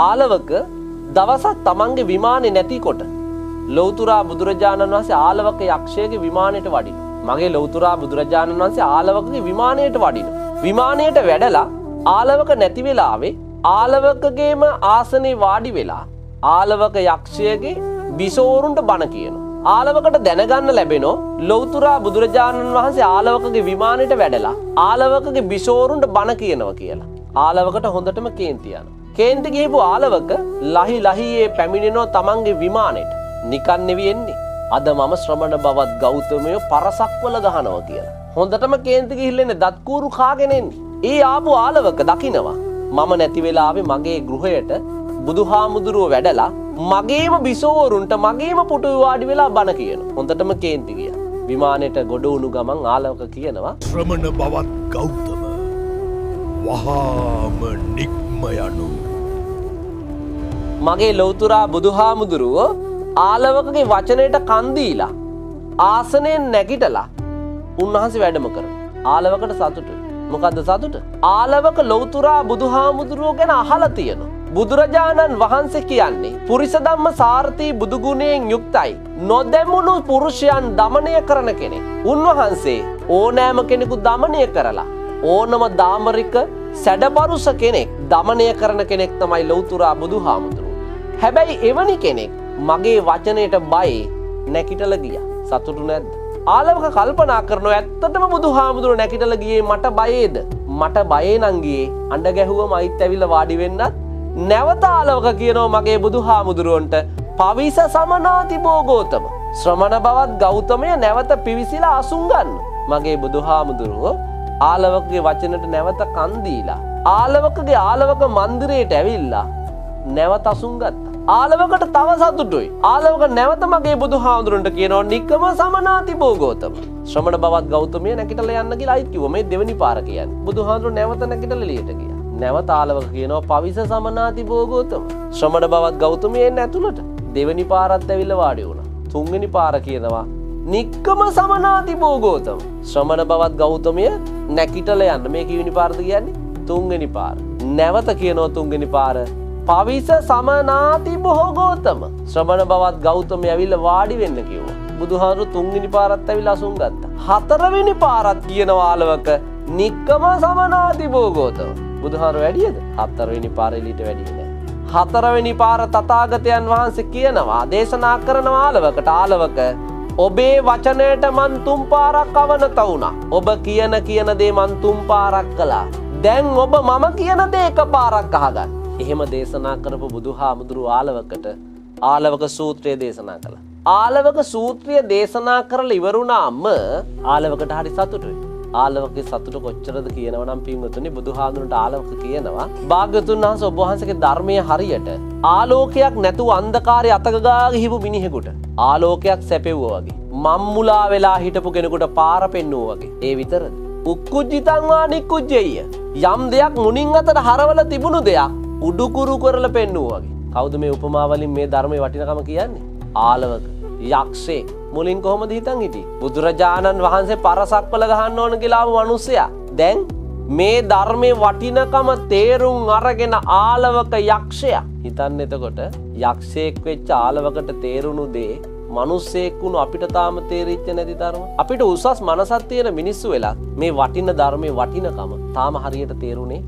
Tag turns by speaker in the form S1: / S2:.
S1: ආලවක දවසක් තමන්ගේ විමානේ නැතිකොට ලෞතුරා බුදුරජාණන් වහන්සේ ආලවක යක්ෂයාගේ විමානයට වඩිනවා. මගේ ලෞතුරා බුදුරජාණන් වහන්සේ ආලවකගේ විමානයට වඩිනවා. විමානයට වැඩලා ආලවක නැති වෙලාවේ ආලවකගේම ආසනේ වාඩි වෙලා ආලවක යක්ෂයාගේ බිසෝරුන්ට බණ කියනවා. ආලවකට දැනගන්න ලැබෙනවා ලෞතුරා බුදුරජාණන් වහන්සේ ආලවකගේ විමානයට වැඩලා ආලවකගේ බිසෝරුන්ට බණ කියනවා කියලා. ආලවකට හොඳටම කේන්ති යනවා. කේන්ති ගිහපු ආලවක ලහි ලහියේ පැමිණෙනවා තමන්ගේ විමානයට. නිකන් නෙවෙයි එන්නේ. අද මම ශ්‍රමණ බවත් ගෞතමයෝ පරසක්වල ගහනවා කියලා. හොඳටම කේන්ති ගිහිල්ලා ඉන්නේ දත් කූරු කාගෙන එන්නේ. ඒ ආපු ආලවක දකිනවා මම නැති වෙලාවේ මගේ ගෘහයට බුදුහාමුදුරුව වැඩලා මගේම බිසෝවරුන්ට මගේම පුටුවේ වාඩි වෙලා බණ කියනවා. හොඳටම කේන්ති ගියා. විමානයට ගොඩ වුණු ගමන් ආලවක කියනවා
S2: ශ්‍රමණ බවත් ගෞතම වහාම නික්ම යනු.
S1: මගේ ලෞතුරා බුදුහාමුදුරුව ආලවකගේ වචනයට කන් දීලා ආසනයෙන් නැගිටලා උන්වහන්සේ වැඩම කරනවා. ආලවකට සතුටුයි. මොකද්ද සතුට? ආලවක ලෞතුරා බුදුහාමුදුරුව ගැන අහලා තියෙනවා. බුදුරජාණන් වහන්සේ කියන්නේ පුරිස ධම්ම සාරථී බුදු ගුණයෙන් යුක්තයි. නොදැමුණු පුරුෂයන් দমনය කරන කෙනෙක්. උන්වහන්සේ ඕනෑම කෙනෙකු দমনය කරලා ඕනම දාමරික සැඩපරුස කෙනෙක් দমনය කරන කෙනෙක් තමයි ලෞතුරා බුදුහාමුදුරුව. හැබැයි එවැනි කෙනෙක් මගේ වචනයට බයි නැකිටලා ගියා. සතුටු නැද්ද? ආලවක කල්පනා කරනවා ඇත්තටම බුදුහාමුදුරුව නැකිටලා ගියේ මට බයේද? මට බයේ නම් ගියේ අඬ ගැහුවම අයිත් ඇවිල්ලා වාඩි වෙන්නත්. නැවත ආලවක කියනවා මගේ බුදුහාමුදුරුවන්ට පවිස සමනාති බෝගෝතම. ශ්‍රමණ බවත් ගෞතමය නැවත පිවිසිලා අසුන් ගන්න. මගේ බුදුහාමුදුරුව ආලවකගේ වචනට නැවත කන් දීලා ආලවකගේ ආලවක මන්දිරයට ඇවිල්ලා නැවත අසුන් ගත්තා. ආලවකට තව සතුටුයි. ආලවක නැවත මගේ බුදුහාමුදුරන්ට කියනවා නික්කම සමනාති බෝගෝතම. ශ්‍රමණ බවත් ගෞතමය නැගිටලා යන්න කියලා අයිත් කිව්වා. මේ දෙවෙනි පාර කියන්නේ. බුදුහාමුදුර නැවත නැගිටලා එළියට ගියා. නැවත ආලවක කියනවා පවිස සමනාති බෝගෝතම. ශ්‍රමණ බවත් ගෞතමය එන්නේ ඇතුළට. දෙවෙනි පාරත් ඇවිල්ලා වාඩි වුණා. තුන්වෙනි පාර කියනවා නික්කම සමනාති බෝගෝතම. ශ්‍රමණ බවත් ගෞතමය නැගිටලා යන්න. මේ කීවෙනි පාරද කියන්නේ? තුන්වෙනි පාර. නැවත කියනවා තුන්වෙනි පාර පවිස සමනාති බෝගෝතම. ශ්‍රමණ බවත් ගෞතමය ඇවිල්ලා වාඩි වෙන්න කිව්වා. බුදුහාමුදුරු තුන්වෙනි පාරත් ඇවිල්ලා අසුන් ගත්තා. හතරවෙනි පාරත් කියනවා ආලවක නික්කම සමනාති බෝගෝතම. බුදුහාමුදුරු වැඩියද? හතරවෙනි පාර එළියට වැඩියේ නැහැ. හතරවෙනි පාර තථාගතයන් වහන්සේ කියනවා දේශනා කරනවා ආලවකට ආලවක ඔබේ වචනයට මන් තුන් පාරක් අවනත වුණා. ඔබ කියන දේ මන් තුන් පාරක් කළා. දැන් ඔබ මම කියන දේ එකපාරක් අහගන්න. එහෙම දේශනා කරපු බුදුහාමුදුරු ආලවකට ආලවක සූත්‍රය දේශනා කළා. ආලවක සූත්‍රය දේශනා කරලා ඉවරුණාම ආලවකට හරි සතුටුයි. ආලවකගේ සතුට කොච්චරද කියනවනම් පින්වතුනි බුදුහාමුදුරන්ට ආලවක කියනවා භාග්‍යවතුන් වහන්සේ ඔබ වහන්සේගේ ධර්මයේ හරියට ආලෝකයක් නැතුව අන්ධකාරයේ අතගා ගිහපු මිනිහෙකුට ආලෝකයක් සැපෙවුවා වගේ මම්මුලා වෙලා හිටපු කෙනෙකුට පාර පෙන්නුවා වගේ. ඒ විතරද? උක්කුජ්ජිතං වා නික්කුජ්ජෙය්‍ය. යම් දෙයක් මුණින් අතට හරවල තිබුණු දෙයක් උඩුකුරු කරලා පෙන්නුවා වගේ. කවුද මේ උපමා වලින් මේ ධර්මයේ වටිනකම කියන්නේ? ආලවක යක්ෂේ මුලින් කොහොමද හිතන් හිටියේ? බුදුරජාණන් වහන්සේ පරසක්වල ගහන්න ඕන කියලා ආපු මිනිස්සයා දැන් මේ ධර්මයේ වටිනකම තේරුම් අරගෙන ආලවක යක්ෂයා. හිතන්න එතකොට යක්ෂයෙක් වෙච්ච ආලවකට තේරුණු දේ මිනිස්සෙක් වුණු අපිට තාම තේරිච්ච නැති තරම. අපිට උසස් මනසක් තියෙන මිනිස්සු වෙලා මේ වටින ධර්මයේ වටිනකම තාම හරියට තේරුනේ